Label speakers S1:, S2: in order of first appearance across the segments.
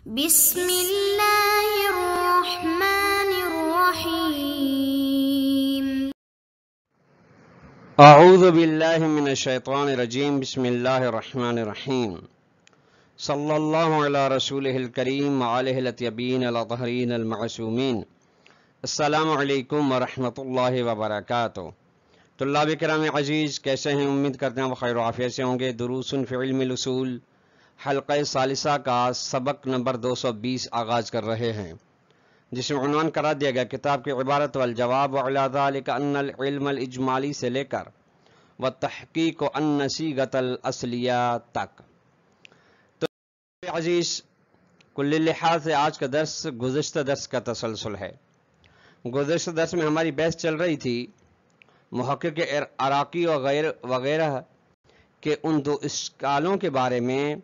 S1: بسم اللہ الرحمن الرحیم
S2: اعوذ باللہ من الشیطان الرجیم بسم اللہ الرحمن الرحیم صلی اللہ علی رسولہ الکریم وآلہ الاطیبین الاطہرین المعصومین۔ السلام علیکم ورحمۃ اللہ وبرکاتہ۔ طلاب کرام عزیز، کیسے ہیں؟ امید کرتے ہیں وہ خیر و عافیت سے ہوں گے۔ دروس فی علم الاصول حلقہ ثالثہ کا سبق نمبر 220 آغاز کر رہے ہیں، جس میں عنوان قرار دیا گیا کتاب کی عبارت والجواب وعلی ذالک ان العلم الاجمالی سے لے کر والتحقیق ان صیغۃ الاصلیہ تک۔ تو عزیز، کل لحاظ سے آج کا درس گزشتہ درس کا تسلسل ہے۔ گزشتہ درس میں ہماری بحث چل رہی تھی محقق عراقی وغیرہ کے ان دو اشکالوں کے بارے میں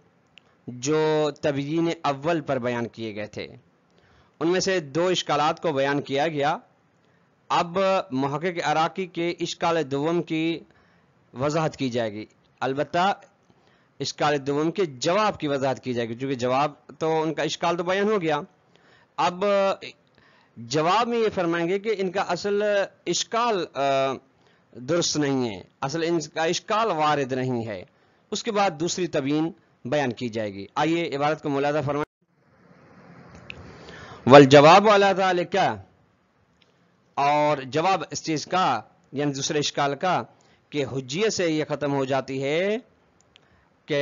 S2: جو تبیین اول پر بیان کیے گئے تھے۔ ان میں سے دو اشکالات کو بیان کیا گیا۔ اب محقق عراقی کے اشکال دوم کی وضاحت کی جائے گی، البتہ اشکال دوم کے جواب کی وضاحت کی جائے گی، چونکہ جواب تو ان کا اشکال تو بیان ہو گیا۔ اب جواب میں یہ فرمائیں گے کہ ان کا اصل اشکال درست نہیں ہے، اصل ان کا اشکال وارد نہیں ہے۔ اس کے بعد دوسری تبیین بیان کی جائے گی۔ آئیے عبارت کو ملاحظہ فرمائیں۔ والجواب علی ذالک، اور جواب اس چیز کا یعنی دوسرے اشکال کا کہ حجیت سے یہ ختم ہو جاتی ہے کہ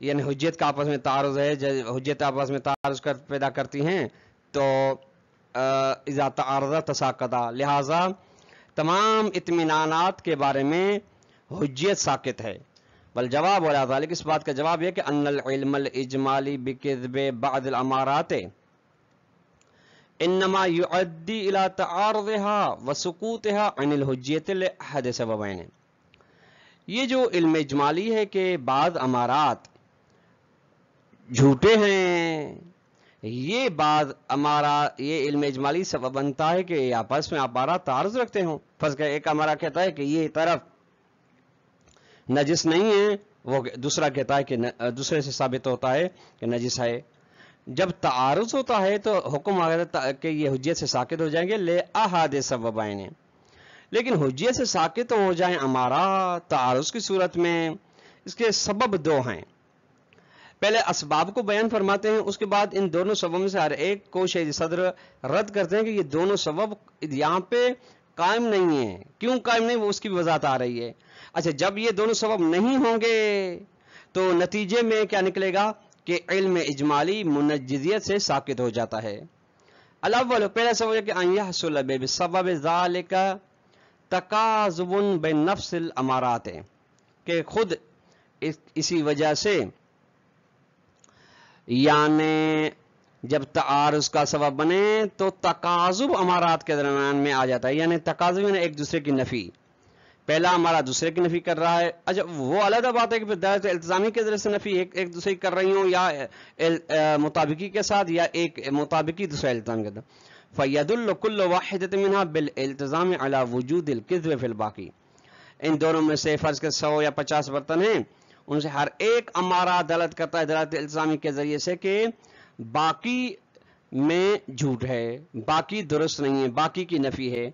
S2: یعنی حجیت کا آپس میں تعارض ہے، حجیت آپس میں تعارض پیدا کرتی ہیں تو اذا تعارض تساقطا، لہذا تمام اطمینانات کے بارے میں حجیت ساقط ہے۔ والجواب علی ذالک، اس بات کا جواب یہ کہ ان العلم الاجمالی بکذب بعض الامارات انما یؤدی الى تعارضها وسقوطها عن الحجیت لاحد سببین۔ یہ جو علم اجمالی ہے کہ بعض امارات جھوٹے ہیں، یہ علم اجمالی سبب بنتا ہے کہ آپس میں امارات تعارض رکھتے ہوں۔ فرض کہ ایک امارہ کہتا ہے کہ یہ طرف نجس نہیں ہے، وہ دوسرا کہتا ہے کہ دوسرے سے ثابت ہوتا ہے کہ نجس ہے۔ جب تعارض ہوتا ہے تو حکم آتا ہے کہ یہ حجیت سے ساقط ہو جائیں گے لأحد سببین، لیکن حجیت سے ساقط ہو جائیں امارات تعارض کی صورت میں، اس کے سبب دو ہیں۔ پہلے اسباب کو بیان فرماتے ہیں، اس کے بعد ان دونوں سبب میں سے ہر ایک کو شیخ صدر رد کرتے ہیں کہ یہ دونوں سبب یہاں پہ قائم نہیں ہیں۔ کیوں قائم نہیں، وہ اس کی بھی وضاحت آ رہی ہے۔ اچھا، جب یہ دونوں سبب نہیں ہوں گے تو نتیجے میں کیا نکلے گا کہ علم اجمالی منجزیت سے ساقط ہو جاتا ہے۔ الاول، پہلا سبب ہے کہ ان یحصل بسبب ذالک تکاذب بین نفس الامارات، کہ خود اسی وجہ سے یعنی جب تعارض کا سبب بنے تو تقاذب امارات کے درمیان میں آ جاتا ہے، یعنی تقاذب یعنی ایک دوسرے کی نفی، پہلا ہمارا دوسرے کی نفی کر رہا ہے۔ اچھا، وہ علیحدہ بات ہے کہ دائرۃ التزامی کے ذریعے سے نفی ایک دوسرے کی کر رہی ہوں، یا مطابقی کے ساتھ، یا ایک مطابقی دوسرے التزام کے ساتھ۔ فیدل کل واحدۃ منها بالالتزام علی وجود الکذب فی الباقی، ان دونوں میں سے فرض کے 100 یا 50 برتن ہیں، ان سے ہر ایک امارہ دلالت کرتا ہے دلالت التزامی کے ذریعے سے کہ باقی میں جھوٹ ہے، باقی درست نہیں ہے، باقی کی نفی ہے۔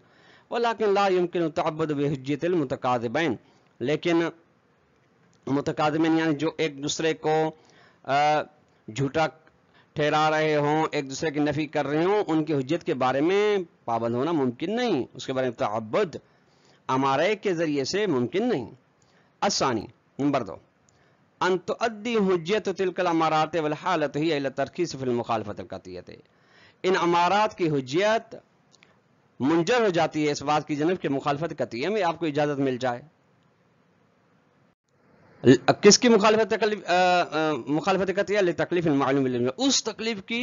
S2: ولیکن لا يمکن تعبد بحجیت المتقاذبین، لیکن متقاذبین یعنی جو ایک دوسرے کو جھوٹا ٹھہرا رہے ہوں، ایک دوسرے کی نفی کر رہے ہوں، ان کی حجت کے بارے میں پابند ہونا ممکن نہیں، اس کے بارے میں تعبد امارے کے ذریعے سے ممکن نہیں۔ الثانی، نمبر 2، ان تؤدی حجیت تلک الامارات والحالت ہی الی الترخیص فی المخالفت القطعیۃ، ان امارات کی حجیت منجر ہو جاتی ہے اس بات کی جانب کہ مخالفت قطعیہ میں آپ کو اجازت مل جائے۔ کس کی مخالفت قطعیہ؟ لتکلیف المعلوم بالعلم، اس تکلیف کی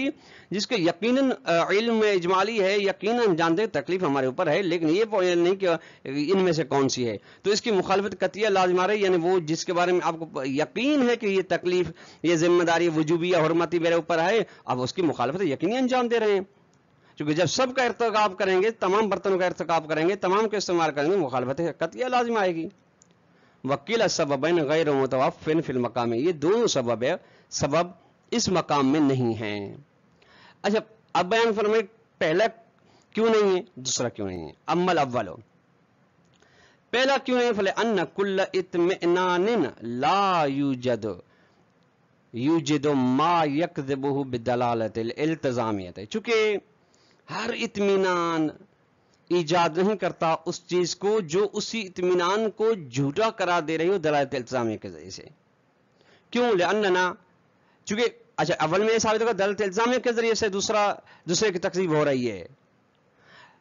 S2: جس کے یقیناً علم اجمالی ہے، یقیناً جانتے تکلیف ہمارے اوپر ہے، لیکن یہ نہیں کہ ان میں سے کون سی ہے، تو اس کی مخالفت قطعیہ لازم آ رہی، یعنی وہ جس کے بارے میں آپ کو یقین ہے کہ یہ تکلیف، یہ ذمہ داری وجوبیہ حرمتی میرے اوپر ہے، اب اس کی مخالفت یقینی انجام دے رہے ہیں، کیونکہ جب سب کا ارتکاب کریں گے، تمام برتنوں کا ارتکاب کریں گے، تمام کا استعمال کریں گے، مخالفت قطعیہ لازم آئے گی۔ وکیل السببین غیر متوفن فی المقام، یہ دونوں سبب اس مقام میں نہیں ہیں. اچھا اب بیان فرمائے پہلا کیوں نہیں ہے، دوسرا کیوں نہیں ہے. امل اول، پہلا کیوں نہیں، فلأن کل اطمئنان لا یوجد ما یکذبہ بدلالت الالتزامیت، چونکہ ہر اطمینان ایجاد نہیں کرتا اس چیز کو جو اسی اطمینان کو جھوٹا قرار دے رہی ہو دلالت التزامیہ کے ذریعے سے. کیوں؟ لأننا، چونکہ اچھا اول میں یہ ثابت ہوگا دلالت التزامیہ کے ذریعے سے دوسرے کی تکذیب ہو رہی ہے.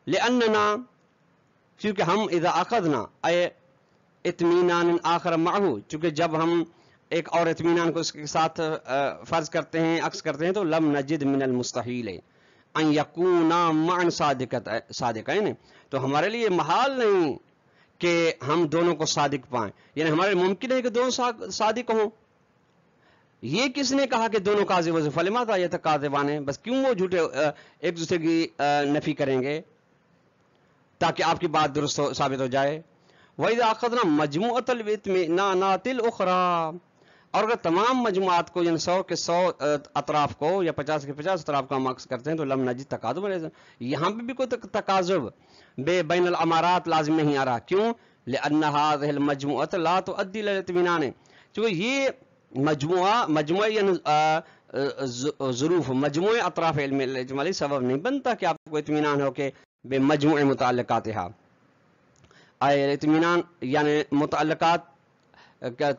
S2: لأننا، کیونکہ ہم اذا اخذنا اے اطمینان آخر معہو، چونکہ جب ہم ایک اور اطمینان کو اس کے ساتھ فرض کرتے ہیں، عکس کرتے ہیں، تو لم نجد من المستحیل ان یکونا معا صادقین، تو ہمارے لیے محال نہیں کہ ہم دونوں کو صادق پائیں، یعنی ہمارے ممکن ہے کہ دونوں صادق ہوں. یہ کس نے کہا کہ دونوں کاذب ہیں؟ فلماذا یتکاذبان، بس کیوں وہ جھوٹے ایک دوسرے کی نفی کریں گے تاکہ آپ کی بات درست ثابت ہو جائے. وَإِذَا أَخَذْنَا مَجْمُوعَةَ الْإِطْمِئْنَانَاتِ الْأُخْرَى، اور اگر تمام مجموعات کو یعنی 100 کے 100 اطراف کو یا 50 کے 50 اطراف کو ہم عکس کرتے ہیں تو لم نجد تقاذب، یہاں پہ بھی کوئی تقاذب بین الامارات لازم نہیں آ رہا. کیوں؟ لأن هذه المجموعة لا تؤدي الى الاطمئنان، چونکہ یہ مجموعہ یعنی ظروف مجموعہ اطراف علم الاجمالی سبب نہیں بنتا کہ آپ کو اطمینان ہو کہ بے مجموع متعلقاتها، اطمینان یعنی متعلقات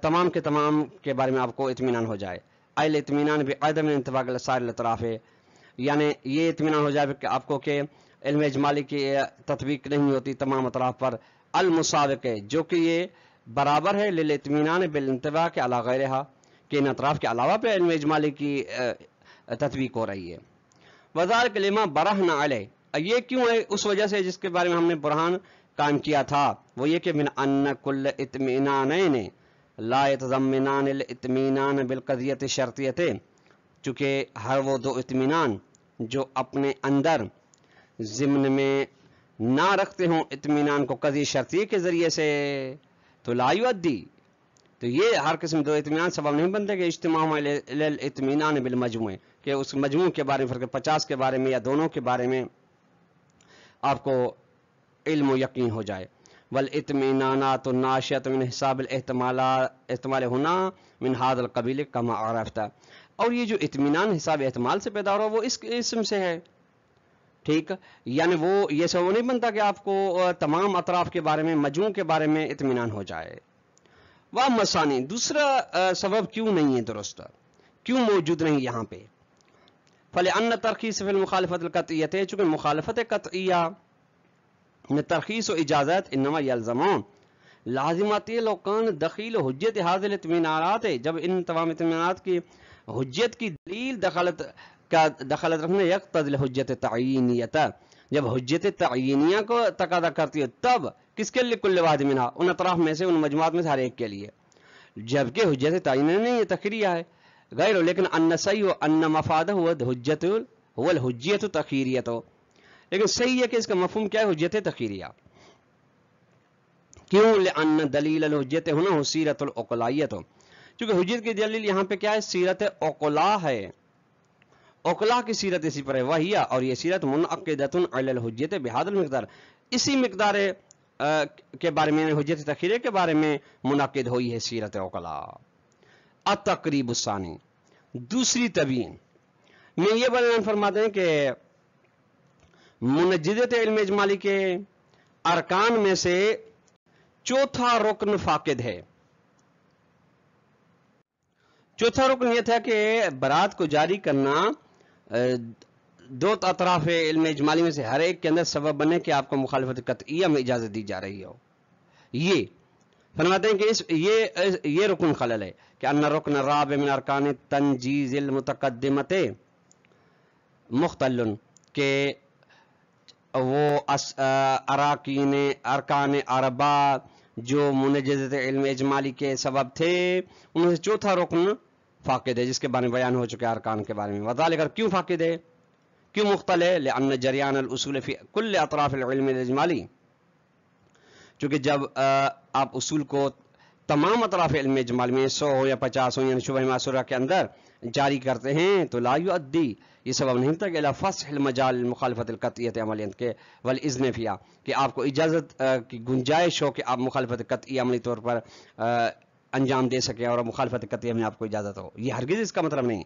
S2: تمام کے تمام کے بارے میں آپ کو اطمینان ہو جائے. الاطمینان بعدم انطباق سائر الاطراف، یعنی یہ اطمینان ہو جائے کہ آپ کو کہ علم اجمالی کی تطبیق نہیں ہوتی تمام اطراف پر. المسابق، جو کہ یہ برابر ہے للاطمینان بالانطباق علی غیرہا، کہ ان اطراف کے علاوہ پہ علم اجمالی کی تطبیق ہو رہی ہے. وذالک لما برہنا علیہ، یہ کیوں ہے؟ اس وجہ سے جس کے بارے میں ہم نے برہان قائم کیا تھا، وہ یہ کہ من ان کل اطمئنانین لا يتضمنان الاطمینان بالقضیۃ الشرطیۃ، چونکہ ہر وہ دو اطمینان جو اپنے اندر ضمن میں نہ رکھتے ہوں اطمینان کو قضیہ شرطیہ کے ذریعے سے، تو لا یؤدی، تو یہ ہر قسم دو اطمینان سبب نہیں بنتے کہ اجتماع الاطمینان بالمجموع، کہ اس مجموع کے بارے میں 50 کے بارے میں یا دونوں کے بارے میں آپ کو علم و یقین ہو جائے. والاطمینانات الناشئۃ من حساب الاحتمال ہونا من هذا القبیل کما عرفت، اور یہ جو اطمینان حساب احتمال سے پیدا ہو رہا ہے وہ اس اسم سے ہے. ٹھیک، یعنی وہ یہ سبب نہیں بنتا کہ آپ کو تمام اطراف کے بارے میں مجموع کے بارے میں اطمینان ہو جائے. واما ثانی، دوسرا سبب کیوں نہیں ہے درست، کیوں موجود نہیں یہاں پہ. فلأن ترخیص فی المخالفت القطعیۃ، چونکہ مخالفت قطعیہ میں ترخیص و اجازت انما یلزمون لازماتی لو کان دخیل حجت هذه الاطمینانات، جب ان تمام اطمینانات کی حجت کی دلیل دخلت رکھنے یقتضی الحجت تعینیت، جب حجت تعینیہ کو تقاضا کرتی ہے تب کس کے لیے؟ کل واحد منہا، ان اطراف میں سے ان مجموعات میں سے ہر ایک کے لیے، جبکہ حجت تعینیہ نہیں، یہ تخیریہ ہے غیر. لیکن ان صحیح ان مفادہ هو الحجیت تخیریت، لیکن صحیح ہے کہ اس کا مفہوم کیا ہے؟ حجت تخیریہ. کیوں؟ لأن دلیل الحجت ہونا سیرت العقلائیت، چونکہ حجت کی دلیل یہاں پہ کیا ہے؟ سیرت عقلا ہے، عقلا کی سیرت اسی پر ہے. وہی، اور یہ سیرت منعقدۃ علی الحجت بہذا المقدار، اسی مقدار کے بارے میں حجت تخیریہ کے بارے میں منعقد ہوئی ہے سیرت عقلا. التقریب الثانی، دوسری تبیین میں یہ بیان فرماتے ہیں کہ منجدت علم اجمالی کے ارکان میں سے چوتھا رکن فاقد ہے. چوتھا رکن یہ تھا کہ برات کو جاری کرنا دو اطراف علم اجمالی میں سے ہر ایک کے اندر سبب بنے کہ آپ کو مخالفت قطعیہ میں اجازت دی جا رہی ہو. یہ فرماتے ہیں کہ یہ رکن خلل ہے کہ ان رکن الرابع من ارکان تنجیز المتقدمت مختل، کہ وہ ارکان اربع جو منجزت علم اجمالی کے سبب تھے ان سے چوتھا رکن فاقد ہے، جس کے بارے میں بیان ہو چکے ارکان کے بارے میں. وذالک، کیوں فاقد ہے، کیوں مختل ہے؟ لأن جریان الاصول فی کل اطراف العلم الاجمالی، چونکہ جب آپ اصول کو تمام اطراف علم اجمالی میں 100 ہو یا 50 ہو، یعنی شبہ معصورہ کے اندر جاری کرتے ہیں تو لا یؤدی، یہ سبب نہیں تھا کہ الی فسح المجال مخالفت القطعیت عملیاً کے والاذن فیہا، کہ آپ کو اجازت کی گنجائش ہو کہ آپ مخالفت قطعی عملی طور پر انجام دے سکیں اور مخالفت قطعی میں آپ کو اجازت ہو. یہ ہرگز اس کا مطلب نہیں.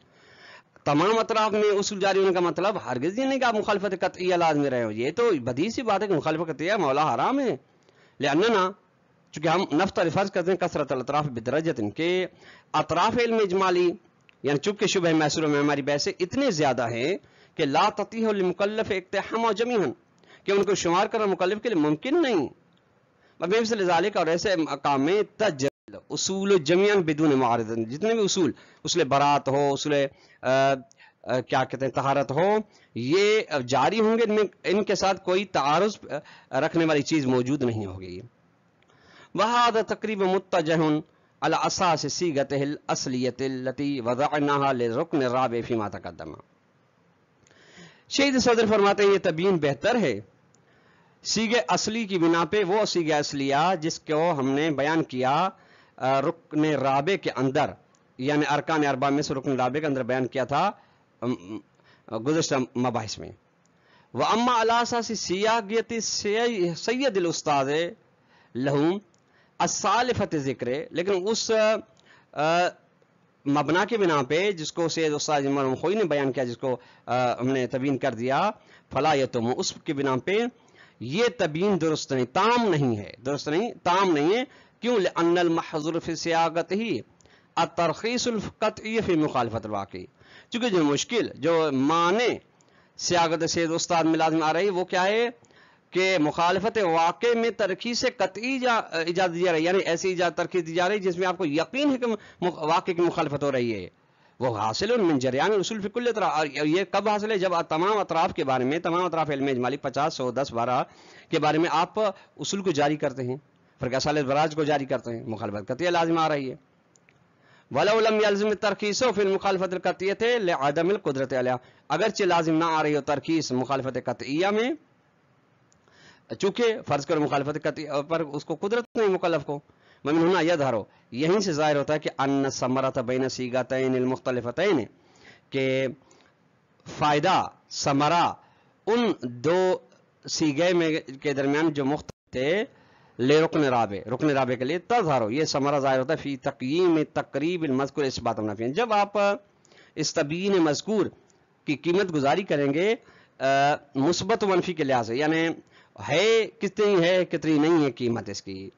S2: تمام اطراف میں اصول جاری ہونے کا مطلب ہرگز یہ نہیں کہ آپ مخالفت قطعیہ لازمی رہے ہو. یہ تو بدیہی سی بات ہے کہ مخالفت قطعیہ مولا حرام ہے. لأننا، چونکہ ہم نفترض فرض کرتے ہیں کثرت الاطراف بدرجۃ، کہ اطراف علم اجمالی یعنی چونکہ شبہ محصور میں ہماری بحثیں اتنے زیادہ ہیں کہ لا تطیح للمکلف اقتحام جمیعا، کہ ان کو شمار کرنا مکلف کے لیے ممکن نہیں. مثل ذالک، اور ایسے مقام میں تجل اصول جمیعا بدون معارض، جتنے بھی اصول برات ہو، اصول کیا کہتے ہیں طہارت ہو، یہ جاری ہوں گے، ان کے ساتھ کوئی تعارض رکھنے والی چیز موجود نہیں ہوگی. وہذا تقریبا متجہ على اساس صیغته الاصلیۃ التي وضعناها للرکن الرابع فيما تقدم. شہید صدر فرماتے ہیں یہ تبیین بہتر ہے صیغہ اصلی کی بنا پہ، وہ صیغہ اصلیہ جس کو ہم نے بیان کیا رکن رابع کے اندر، یعنی ارکان اربعہ میں سے رکن رابع کے اندر بیان کیا تھا گزشتہ مباحث میں. واما على اساس صیاغۃ سید الاستاذ لہم السالفت ذکر، لیکن اس مبنا کے بنا پہ جس کو سید استاد مرحوم خوئی نے بیان کیا، جس کو ہم نے تبیین کر دیا، فلا یتم، اس کے بنا پہ یہ تبیین درست نہیں، تام نہیں ہے، درست نہیں، تام نہیں ہے. کیوں؟ لأن المحظور فی صیاغتہ الترخیص القطعی فی مخالفت الواقع، چونکہ جو مشکل جو معنی صیاغت سید استاد میں لازم آ رہی وہ کیا ہے کہ مخالفت واقع میں ترخیص قطعی اجازت دی جا رہی ہے، یعنی ایسی ترخیص دی جا رہی ہے جس میں آپ کو یقین ہے کہ واقع کی مخالفت ہو رہی ہے. وہ حاصل من جریان اصول فی کل اطراف، اور یہ کب حاصل ہے؟ جب تمام اطراف کے بارے میں، تمام اطراف علم اجمالی 50 100 10 12 کے بارے میں آپ اصول کو جاری کرتے ہیں، فرق اصالت براج کو جاری کرتے ہیں، مخالفت قطعیہ لازم آ رہی ہے. ولو لم يلزم الترخیص فی المخالفت القطعیۃ لعدم القدرت علیہا، اگرچہ لازم نہ آ رہی ہو ترخیص مخالفت قطعیہ میں، چونکہ فرض کرو مخالفت قطعیہ پر اس کو قدرت نہیں مکلف کو. ومن ہنا یظہر، یہیں سے ظاہر ہوتا ہے کہ ان الثمرۃ بین صیغتین المختلفتین، کہ فائدہ ثمرہ ان دو صیغے میں کے درمیان جو مختلف تھے، لے رکن رابع، رکن رابع کے لیے تظہر، یہ ثمرہ ظاہر ہوتا ہے فی تقییم تقریب المذکور اثبات منافی، جب آپ اس تبیین مذکور کی قیمت گزاری کریں گے مثبت و منفی کے لحاظ سے، یعنی ہے کتنی ہے کتنی نہیں ہے قیمت اس کی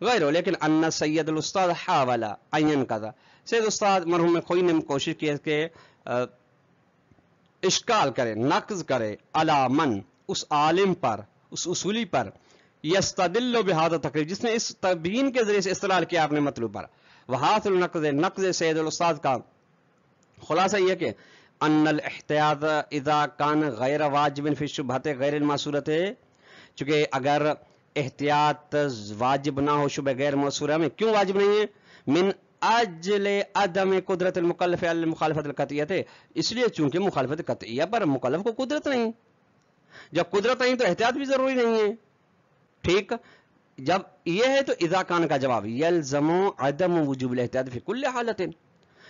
S2: غیر. لیکن ان سید الاستاذ حاول ان ينقض، سید استاد مرحوم خوئی نے کوشش کی کہ اشکال کرے، نقض کرے، علی من، اس عالم پر، اس اصولی پر، یستدل بہذا تقریب، جس نے اس تبیین کے ذریعے سے استدلال کیا اپنے مطلوب پر. وحاصل نقض سید الاستاذ کا خلاصہ یہ کہ ان الاحتیاط اذا کان غیر واجب فی الشبہۃ غیر الماسورۃ، چونکہ اگر احتیاط واجب نہ ہو شبہ غیر موصورہ میں، کیوں واجب نہیں ہے؟ من اجل عدم قدرت المکلف علی مخالفت القطعیہ، اس لیے چونکہ مخالفت قطعیہ پر مکلف کو قدرت نہیں. جب قدرت نہیں تو احتیاط بھی ضروری نہیں ہے. ٹھیک، جب یہ ہے تو اذا کان کا جواب یلزم عدم وجوب الاحتیاط فی کل حالت،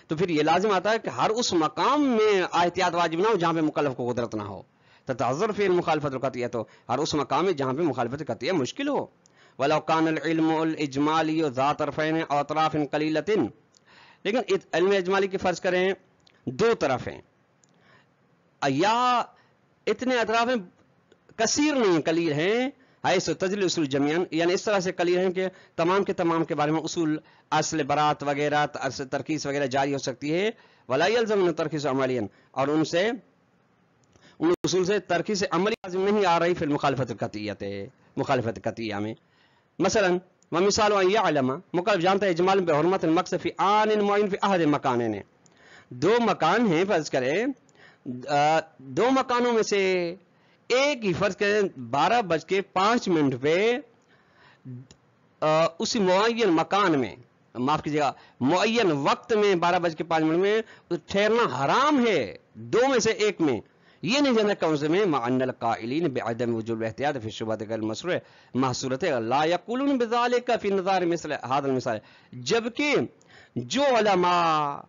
S2: تو پھر یہ لازم آتا ہے کہ ہر اس مقام میں احتیاط واجب نہ ہو جہاں پہ مکلف کو قدرت نہ ہو. تتعذر فی المخالفت القطعیہ، تو ہر اس مقام میں جہاں پہ مخالفت قطعیہ مشکل ہو. ولو کان العلم الاجمالی ذات طرفین او اطراف قلیلۃ، لیکن علم اجمالی کی فرض کریں دو طرف ہیں یا اتنے اطراف ہیں کثیر نہیں قلیل ہیں، حیث تجلی اصول جمیعاً، یعنی اس طرح سے قلیل ہیں کہ تمام کے بارے میں اصول اصل برات وغیرہ ترخیص وغیرہ جاری ہو سکتی ہے. ولا یلزم ترخیص عملیاً، اور ان اصول سے ترخیص عملی لازم نہیں آ رہی فی المخالفت القطعیہ، مخالفت قطعیہ میں. مثلا ومثال ان یعلم، مکلف جانتا ہے اجمال بحرمت المقصد فی آن معین فی احد مکانین، دو مکان ہیں فرض کریں، دو مکانوں میں سے ایک ہی فرض کریں 12:05 پہ اسی معین مکان میں، معاف کیجیے گا معین وقت میں 12:05 میں ٹھہرنا حرام ہے، دو میں سے ایک میں. یہ نہیں جانا کون سے میں مع ان القائلین بعدم وجوب الاحتیاط فی الشبہۃ غیر محصورۃ لا یقولون بذلک فی نظار مثل هذا المثال، جبکہ جو علماء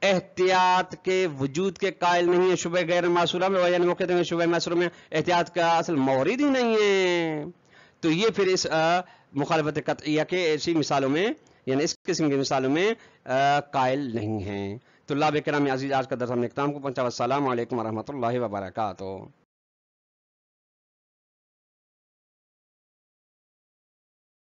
S2: احتیاط کے وجود کے قائل نہیں ہے شبہ غیر معصورہ میں، یعنی وہ کہتے ہیں شبہ معصورہ میں احتیاط کا اصل مورد ہی نہیں ہے، تو یہ پھر اس مخالفت قطعیہ کے ایسی مثالوں میں، یعنی اس قسم کی مثالوں میں قائل نہیں ہیں۔ طلاب کرام عزیز، آج کا درس ہم نے اختتام کو پہنچا۔ والسلام علیکم ورحمۃ اللہ وبرکاتہ۔